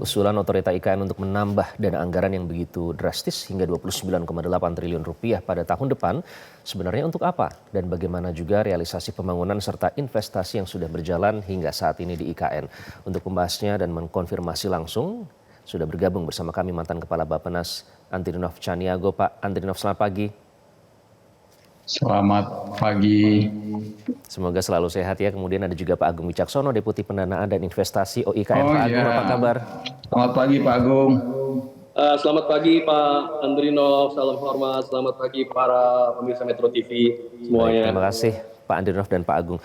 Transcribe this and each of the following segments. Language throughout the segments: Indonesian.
usulan otorita IKN untuk menambah dana anggaran yang begitu drastis hingga 29,8 triliun rupiah pada tahun depan sebenarnya untuk apa dan bagaimana juga realisasi pembangunan serta investasi yang sudah berjalan hingga saat ini di IKN. Untuk membahasnya dan mengkonfirmasi langsung sudah bergabung bersama kami mantan Kepala Bappenas Andrinov Caniago. Pak Andrinov, selamat pagi. Selamat pagi. Semoga selalu sehat ya. Kemudian ada juga Pak Agung Wicaksono, Deputi Pendanaan dan Investasi OIKN. Pak Agung, apa kabar? Selamat pagi Pak Agung. Selamat pagi Pak Andrinov, salam hormat. Selamat pagi para pemirsa Metro TV semuanya. Baik, terima kasih Pak Andrinov dan Pak Agung.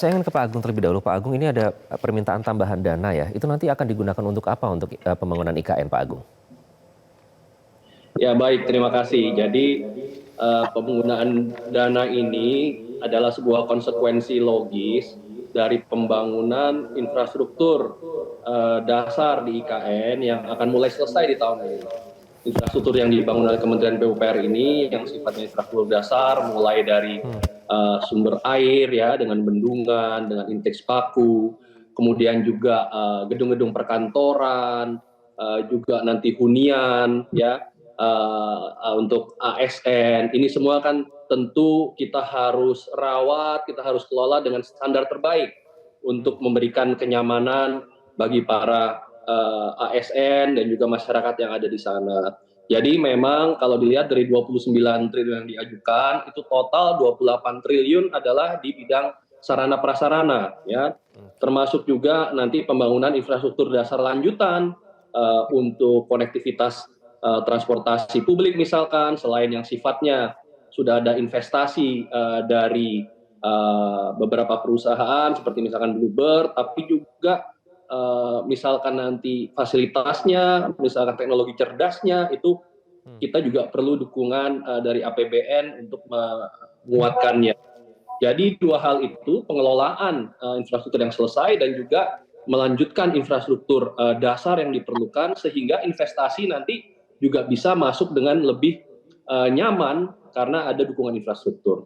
Saya ingin ke Pak Agung terlebih dahulu. Pak Agung, ini ada permintaan tambahan dana ya. Itu nanti akan digunakan untuk apa untuk pembangunan IKN, Pak Agung? Ya baik, terima kasih. Jadi penggunaan dana ini adalah sebuah konsekuensi logis dari pembangunan infrastruktur dasar di IKN yang akan mulai selesai di tahun ini. Infrastruktur yang dibangun oleh Kementerian PUPR ini yang sifatnya infrastruktur dasar, mulai dari sumber air ya dengan bendungan, dengan intake paku, kemudian juga gedung-gedung perkantoran, juga nanti hunian ya. Untuk ASN, ini semua kan tentu kita harus rawat, kita harus kelola dengan standar terbaik untuk memberikan kenyamanan bagi para ASN dan juga masyarakat yang ada di sana. Jadi memang kalau dilihat dari 29 triliun yang diajukan, itu total 28 triliun adalah di bidang sarana prasarana, ya, termasuk juga nanti pembangunan infrastruktur dasar lanjutan untuk konektivitas transportasi publik misalkan, selain yang sifatnya sudah ada investasi dari beberapa perusahaan seperti misalkan Bluebird, tapi juga misalkan nanti fasilitasnya, misalkan teknologi cerdasnya, itu kita juga perlu dukungan dari APBN untuk menguatkannya. Jadi dua hal itu, pengelolaan infrastruktur yang selesai dan juga melanjutkan infrastruktur dasar yang diperlukan sehingga investasi nanti juga bisa masuk dengan lebih nyaman karena ada dukungan infrastruktur.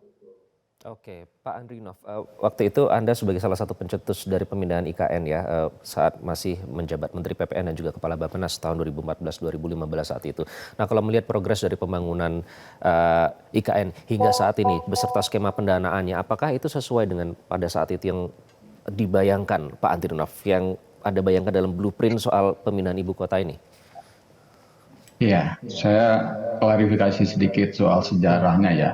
Oke, Pak Andrinov, waktu itu Anda sebagai salah satu pencetus dari pemindahan IKN ya, saat masih menjabat Menteri PPN dan juga Kepala Bappenas tahun 2014-2015 saat itu. Nah, kalau melihat progres dari pembangunan IKN hingga saat ini beserta skema pendanaannya, apakah itu sesuai dengan pada saat itu yang dibayangkan Pak Andrinov, yang ada bayangkan dalam blueprint soal pemindahan ibu kota ini? Ya, saya klarifikasi sedikit soal sejarahnya ya.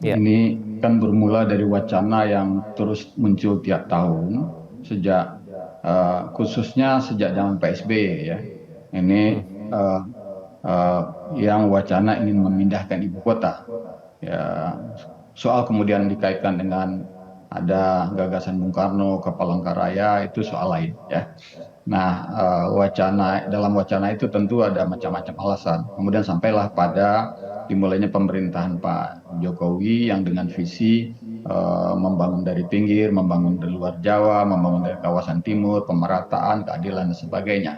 Ini kan bermula dari wacana yang terus muncul tiap tahun sejak khususnya sejak zaman PSB ya. Ini yang wacana ingin memindahkan ibu kota. Ya, soal kemudian dikaitkan dengan ada gagasan Bung Karno ke Palangkaraya itu soal lain ya. Nah, dalam wacana itu tentu ada macam-macam alasan. Kemudian sampailah pada dimulainya pemerintahan Pak Jokowi yang dengan visi membangun dari pinggir, membangun dari luar Jawa, membangun dari kawasan timur, pemerataan, keadilan dan sebagainya.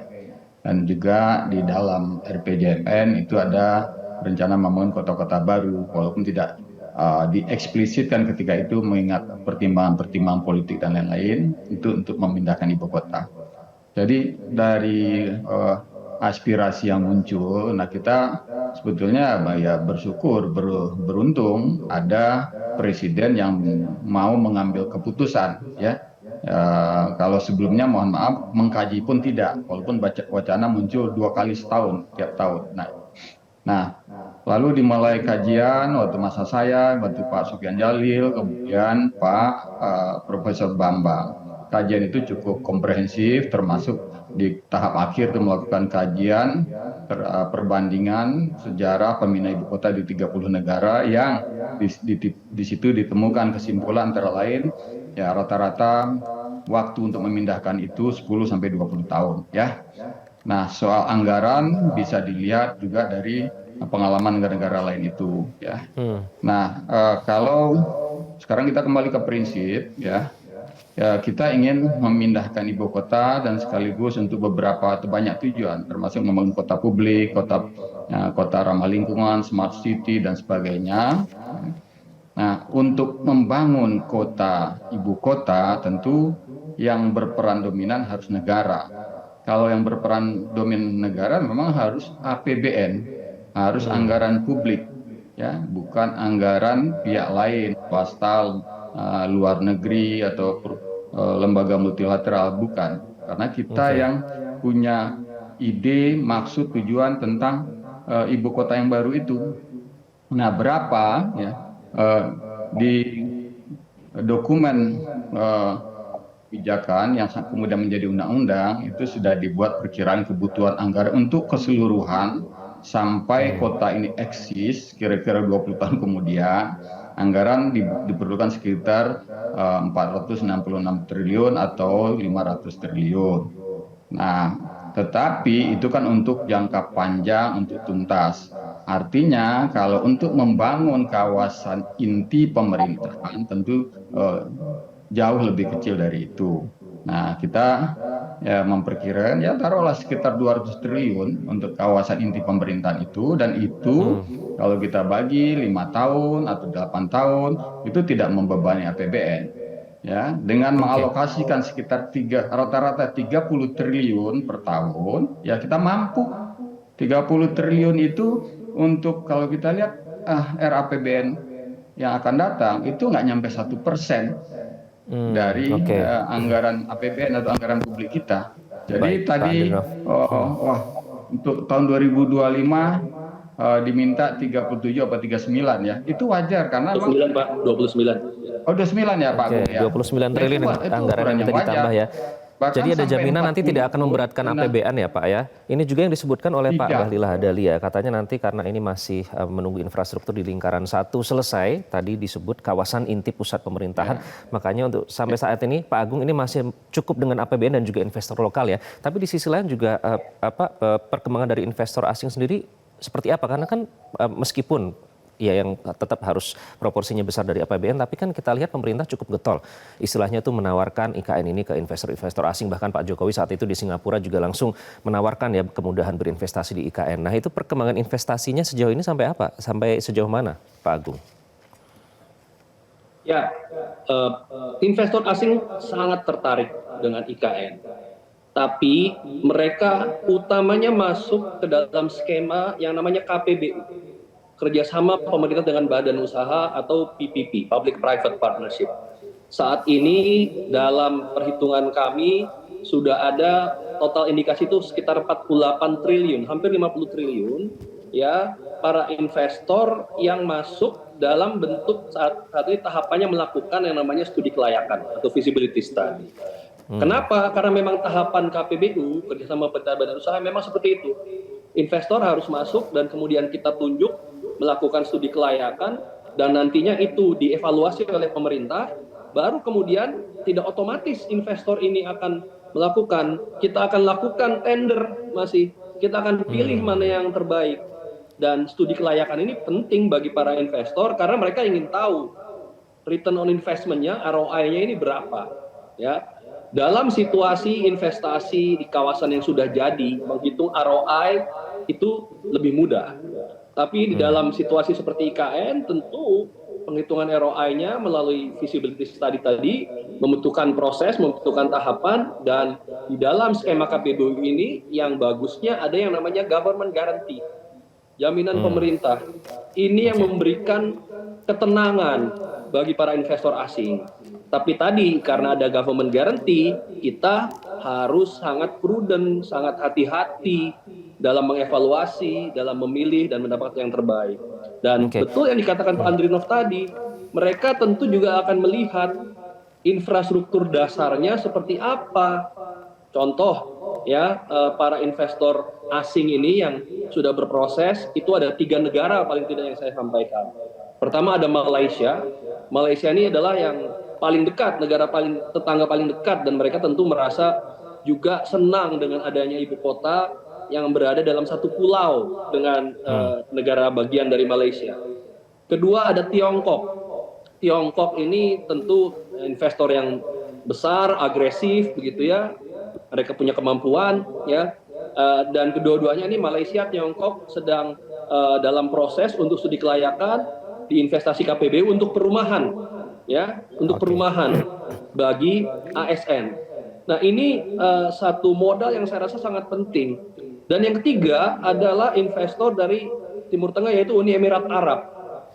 Dan juga di dalam RPJMN itu ada rencana membangun kota-kota baru, walaupun tidak dieksplisitkan ketika itu mengingat pertimbangan-pertimbangan politik dan lain-lain itu untuk memindahkan ibu kota. Jadi dari aspirasi yang muncul, nah kita sebetulnya ya bersyukur, beruntung ada presiden yang mau mengambil keputusan ya. Kalau sebelumnya mohon maaf mengkaji pun tidak, walaupun wacana muncul 2 kali setahun tiap tahun. Nah, lalu dimulai kajian waktu masa saya, waktu Pak Sofyan Jalil, kemudian Pak Profesor Bambang. Kajian itu cukup komprehensif, termasuk di tahap akhir itu melakukan kajian perbandingan sejarah pemindahan ibu kota di 30 negara yang di situ ditemukan kesimpulan antara lain ya rata-rata waktu untuk memindahkan itu 10 sampai 20 tahun ya. Nah, soal anggaran bisa dilihat juga dari pengalaman negara-negara lain itu ya. Nah, kalau sekarang kita kembali ke prinsip ya. Ya, kita ingin memindahkan ibu kota dan sekaligus untuk beberapa atau banyak tujuan, termasuk membangun kota publik, kota ramah lingkungan, smart city dan sebagainya. Nah, untuk membangun kota ibu kota tentu yang berperan dominan harus negara. kalau yang berperan dominan negara memang harus APBN, harus anggaran publik, ya, bukan anggaran pihak lain, swasta, luar negeri atau lembaga multilateral, bukan. Karena kita Oke. yang punya ide, maksud, tujuan tentang ibu kota yang baru itu. Nah, berapa ya di dokumen kebijakan yang kemudian menjadi undang-undang itu sudah dibuat perkiraan kebutuhan anggaran untuk keseluruhan sampai kota ini eksis kira-kira 20 tahun kemudian, anggaran diperlukan sekitar 466 triliun atau 500 triliun. Nah, tetapi itu kan untuk jangka panjang, untuk tuntas. Artinya kalau untuk membangun kawasan inti pemerintahan tentu jauh lebih kecil dari itu. Nah, kita ya memperkirakan ya taruhlah sekitar 200 triliun untuk kawasan inti pemerintahan itu, dan itu kalau kita bagi 5 tahun atau 8 tahun itu tidak membebani APBN. Ya, dengan mengalokasikan sekitar rata-rata 30 triliun per tahun, ya kita mampu 30 triliun itu untuk, kalau kita lihat RAPBN yang akan datang itu nggak nyampe 1% dari Oke. anggaran APBN atau anggaran publik kita. Jadi Baik, Pak tadi Andrinov. untuk tahun 2025 diminta 37 atau 39 ya. Itu wajar karena memang 29 Pak, 29. 29 ya Pak Oke, Agung ya. 29 Nah, triliun itu anggaran yang ukuran minta wajar. ditambah ya. Bahkan Jadi ada sampai jaminan nanti 40. tidak akan memberatkan Nah, APBN ya Pak ya. Ini juga yang disebutkan oleh Pak Tidak. Bahlil Lahadalia. Katanya nanti karena ini masih menunggu infrastruktur di lingkaran 1 selesai, tadi disebut kawasan inti pusat pemerintahan. Makanya untuk sampai saat ini Pak Agung ini masih cukup dengan APBN dan juga investor lokal ya. Tapi di sisi lain juga perkembangan dari investor asing sendiri seperti apa? Karena kan meskipun ya yang tetap harus proporsinya besar dari APBN, tapi kan kita lihat pemerintah cukup getol. Istilahnya itu menawarkan IKN ini ke investor-investor asing, bahkan Pak Jokowi saat itu di Singapura juga langsung menawarkan ya kemudahan berinvestasi di IKN. Nah, itu perkembangan investasinya sejauh ini sampai apa? Sampai sejauh mana, Pak Agung? Ya, investor asing sangat tertarik dengan IKN. Tapi mereka utamanya masuk ke dalam skema yang namanya KPBU. Kerjasama pemerintah dengan badan usaha atau PPP, Public Private Partnership. Saat ini dalam perhitungan kami sudah ada total indikasi itu sekitar 48 triliun, hampir 50 triliun ya para investor yang masuk dalam bentuk saat ini tahapannya melakukan yang namanya studi kelayakan atau feasibility study. Kenapa? Karena memang tahapan KPBU, kerjasama pemerintah badan usaha, memang seperti itu. Investor harus masuk dan kemudian kita tunjuk melakukan studi kelayakan, dan nantinya itu dievaluasi oleh pemerintah, baru kemudian tidak otomatis investor ini akan melakukan, kita akan lakukan tender, kita akan pilih mana yang terbaik. Dan studi kelayakan ini penting bagi para investor karena mereka ingin tahu return on investment-nya, ROI-nya ini berapa. Ya. Dalam situasi investasi di kawasan yang sudah jadi, menghitung ROI itu lebih mudah. Tapi di dalam situasi seperti IKN, tentu penghitungan ROI-nya melalui feasibility study tadi membutuhkan proses, membutuhkan tahapan, dan di dalam skema KPBU ini yang bagusnya ada yang namanya government guarantee, jaminan pemerintah. Ini yang memberikan ketenangan bagi para investor asing. Tapi tadi karena ada government guarantee, kita harus sangat prudent, sangat hati-hati dalam mengevaluasi, dalam memilih dan mendapatkan yang terbaik. Dan betul yang dikatakan Pak Andrinov tadi, mereka tentu juga akan melihat infrastruktur dasarnya seperti apa. Contoh ya, para investor asing ini yang sudah berproses itu ada 3 negara paling tidak yang saya sampaikan. Pertama ada Malaysia. Malaysia ini adalah yang paling dekat, negara tetangga paling dekat, dan mereka tentu merasa juga senang dengan adanya ibu kota yang berada dalam satu pulau dengan negara bagian dari Malaysia. Kedua ada Tiongkok. Tiongkok ini tentu investor yang besar, agresif begitu ya. Mereka punya kemampuan ya. Dan kedua-duanya ini Malaysia, Tiongkok sedang dalam proses untuk studi kelayakan di investasi KPBU untuk perumahan ya, untuk perumahan bagi ASN. Nah ini satu modal yang saya rasa sangat penting. Dan yang ketiga adalah investor dari Timur Tengah yaitu Uni Emirat Arab.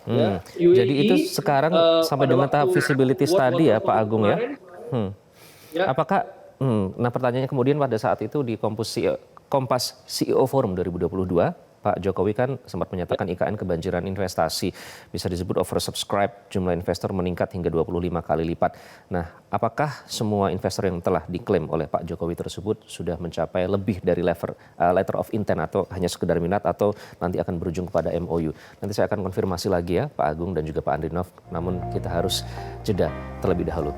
Ya, Jadi itu UAE sekarang sampai pada dengan tahap waktu feasibility World study ya Water Pak Forum Agung ya? kemarin, Hmm. ya, Apakah, nah pertanyaannya kemudian pada saat itu di Kompas CEO Forum 2022, Pak Jokowi kan sempat menyatakan IKN kebanjiran investasi, bisa disebut oversubscribe, jumlah investor meningkat hingga 25 kali lipat. Nah, apakah semua investor yang telah diklaim oleh Pak Jokowi tersebut sudah mencapai lebih dari letter of intent atau hanya sekedar minat atau nanti akan berujung kepada MOU? Nanti saya akan konfirmasi lagi ya Pak Agung dan juga Pak Andrinov, namun kita harus jeda terlebih dahulu.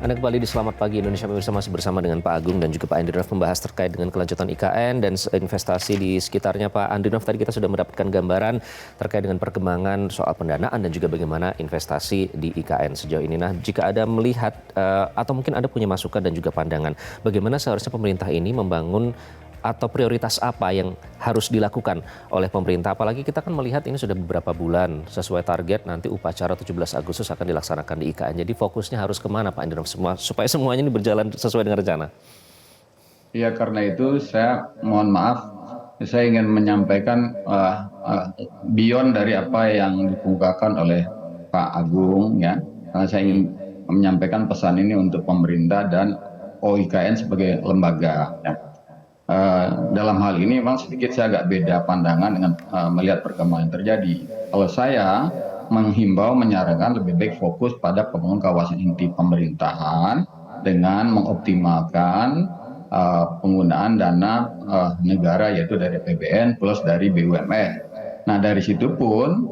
Anda kembali di Selamat Pagi Indonesia, pemirsa, masih bersama dengan Pak Agung dan juga Pak Andrinov membahas terkait dengan kelanjutan IKN dan investasi di sekitarnya. Pak Andrinov, tadi kita sudah mendapatkan gambaran terkait dengan perkembangan soal pendanaan dan juga bagaimana investasi di IKN sejauh ini. Nah, jika ada melihat atau mungkin Anda punya masukan dan juga pandangan, bagaimana seharusnya pemerintah ini membangun atau prioritas apa yang harus dilakukan oleh pemerintah? Apalagi kita kan melihat ini sudah beberapa bulan sesuai target nanti upacara 17 Agustus akan dilaksanakan di IKN. Jadi fokusnya harus kemana Pak Andrinov supaya semuanya ini berjalan sesuai dengan rencana? Ya, karena itu saya mohon maaf, saya ingin menyampaikan beyond dari apa yang dikemukakan oleh Pak Agung ya. Karena saya ingin menyampaikan pesan ini untuk pemerintah dan OIKN sebagai lembaga. Ya. Dalam hal ini memang sedikit saya agak beda pandangan dengan melihat perkembangan yang terjadi. Kalau saya menghimbau, menyarankan lebih baik fokus pada pembangunan kawasan inti pemerintahan dengan mengoptimalkan penggunaan dana negara yaitu dari APBN plus dari BUMN. Nah dari situ pun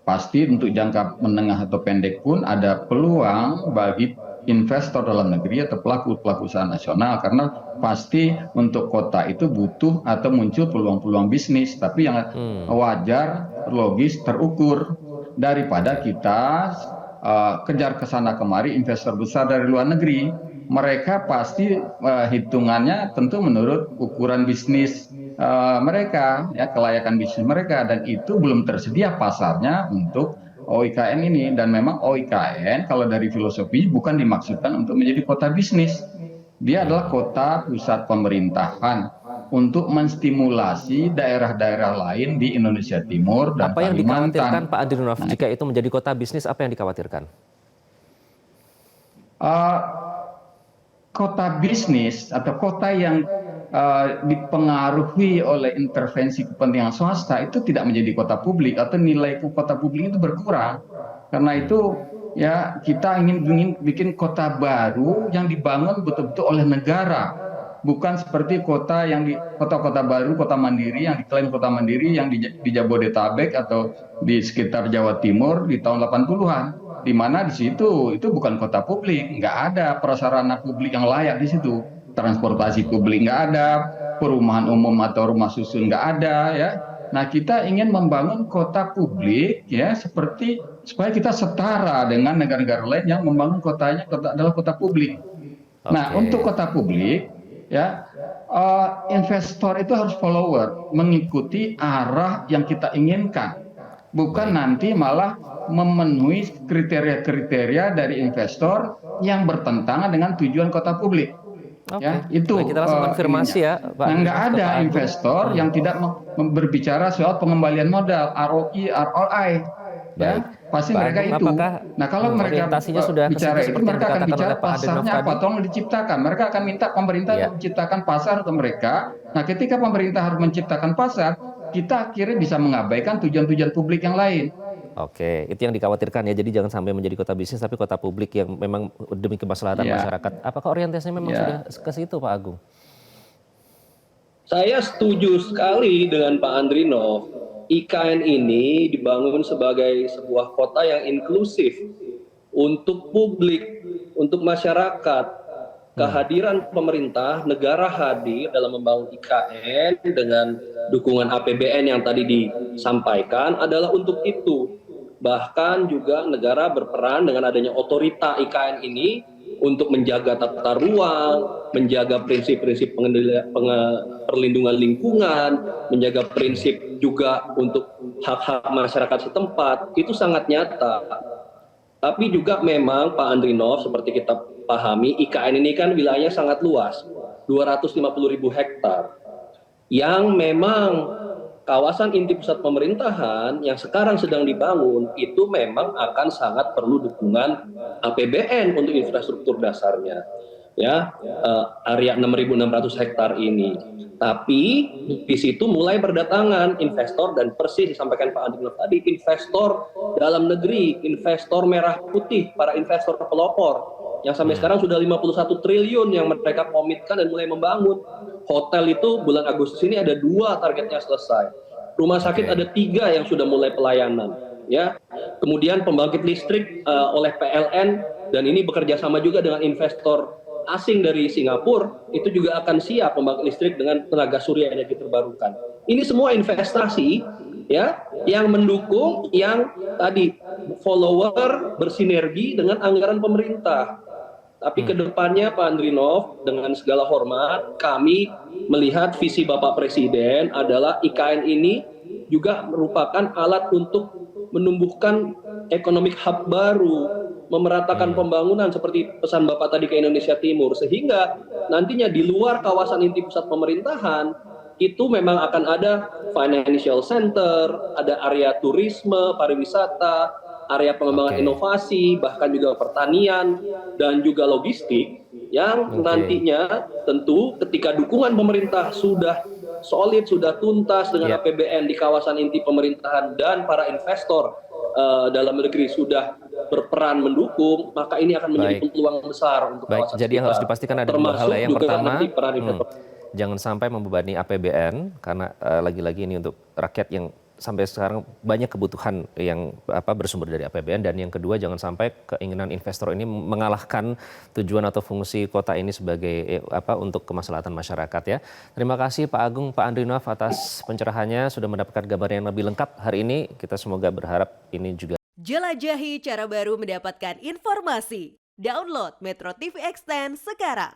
pasti untuk jangka menengah atau pendek pun ada peluang bagi investor dalam negeri atau pelaku usaha nasional, karena pasti untuk kota itu butuh atau muncul peluang-peluang bisnis, tapi yang wajar, logis, terukur, daripada kita kejar ke sana kemari investor besar dari luar negeri. Mereka pasti hitungannya tentu menurut ukuran bisnis mereka, ya, kelayakan bisnis mereka, dan itu belum tersedia pasarnya untuk OIKN ini. Dan memang OIKN kalau dari filosofi bukan dimaksudkan untuk menjadi kota bisnis. Dia adalah kota pusat pemerintahan untuk menstimulasi daerah-daerah lain di Indonesia Timur dan Apa yang dikhawatirkan Kalimantan. Pak Andrinov jika itu menjadi kota bisnis, apa yang dikhawatirkan? Kota bisnis atau kota yang dipengaruhi oleh intervensi kepentingan swasta itu tidak menjadi kota publik, atau nilai kota publik itu berkurang. Karena itu ya kita ingin bikin kota baru yang dibangun betul-betul oleh negara, bukan seperti kota baru, kota mandiri yang diklaim kota mandiri yang di Jabodetabek atau di sekitar Jawa Timur di tahun 80-an. Di mana di situ itu bukan kota publik, nggak ada prasarana publik yang layak di situ, transportasi publik nggak ada, perumahan umum atau rumah susun nggak ada, ya. Nah kita ingin membangun kota publik ya seperti supaya kita setara dengan negara-negara lain yang membangun kotanya adalah kota publik. Nah untuk kota publik ya investor itu harus follower, mengikuti arah yang kita inginkan, bukan nanti malah memenuhi kriteria-kriteria dari investor yang bertentangan dengan tujuan kota publik. Ya, itu kita langsung konfirmasi ya, Pak. Nah, nggak ada investor yang tidak berbicara soal pengembalian modal, ROI, ROI. Ya, pasti Pak mereka Agung, itu. Nah, kalau mereka sudah bicara itu, mereka akan bicara Pak pasarnya apa, tolong diciptakan. Mereka akan minta pemerintah menciptakan pasar untuk mereka. Nah, ketika pemerintah harus menciptakan pasar, kita akhirnya bisa mengabaikan tujuan-tujuan publik yang lain. Oke, itu yang dikhawatirkan ya. Jadi jangan sampai menjadi kota bisnis tapi kota publik yang memang demi kemaslahatan masyarakat. Apakah orientasinya memang sudah ke situ, Pak Agung? Saya setuju sekali dengan Pak Andrinov. IKN ini dibangun sebagai sebuah kota yang inklusif untuk publik, untuk masyarakat. Kehadiran pemerintah, negara hadir dalam membangun IKN dengan dukungan APBN yang tadi disampaikan adalah untuk itu. Bahkan juga negara berperan dengan adanya otorita IKN ini untuk menjaga tata ruang, menjaga prinsip-prinsip perlindungan lingkungan, menjaga prinsip juga untuk hak-hak masyarakat setempat. Itu sangat nyata. Tapi juga memang Pak Andrinov, seperti kita pahami, IKN ini kan wilayahnya sangat luas, 250.000 hektar, yang memang kawasan inti pusat pemerintahan yang sekarang sedang dibangun itu memang akan sangat perlu dukungan APBN untuk infrastruktur dasarnya. Ya, area 6.600 hektar ini. Tapi di situ mulai berdatangan investor dan persis disampaikan Pak Andrinov tadi, investor dalam negeri, investor merah putih, para investor pelopor yang sampai sekarang sudah 51 triliun yang mereka komitkan dan mulai membangun. Hotel itu bulan Agustus ini ada 2 targetnya selesai. Rumah sakit ada 3 yang sudah mulai pelayanan. Ya, kemudian pembangkit listrik oleh PLN dan ini bekerja sama juga dengan investor asing dari Singapura itu juga akan siap pembangkit listrik dengan tenaga surya energi terbarukan. Ini semua investasi ya yang mendukung yang tadi follower bersinergi dengan anggaran pemerintah. Tapi kedepannya Pak Andrinov, dengan segala hormat, kami melihat visi Bapak Presiden adalah IKN ini juga merupakan alat untuk menumbuhkan economic hub baru, memeratakan pembangunan seperti pesan Bapak tadi ke Indonesia Timur, sehingga nantinya di luar kawasan inti pusat pemerintahan itu memang akan ada financial center, ada area turisme, pariwisata, area pengembangan inovasi, bahkan juga pertanian dan juga logistik yang nantinya tentu ketika dukungan pemerintah sudah solid, sudah tuntas dengan APBN di kawasan inti pemerintahan dan para investor dalam negeri sudah berperan mendukung, maka ini akan menjadi peluang besar untuk kawasan jadi kita. yang harus dipastikan ada 2 hal ya. Yang pertama, jangan sampai membebani APBN karena lagi-lagi ini untuk rakyat yang sampai sekarang banyak kebutuhan yang bersumber dari APBN, dan yang kedua jangan sampai keinginan investor ini mengalahkan tujuan atau fungsi kota ini sebagai untuk kemaslahatan masyarakat ya. Terima kasih Pak Agung, Pak Andrinov atas pencerahannya, sudah mendapatkan gambar yang lebih lengkap hari ini. Kita semoga berharap ini juga. Jelajahi cara baru mendapatkan informasi. Download Metro TV Extend sekarang.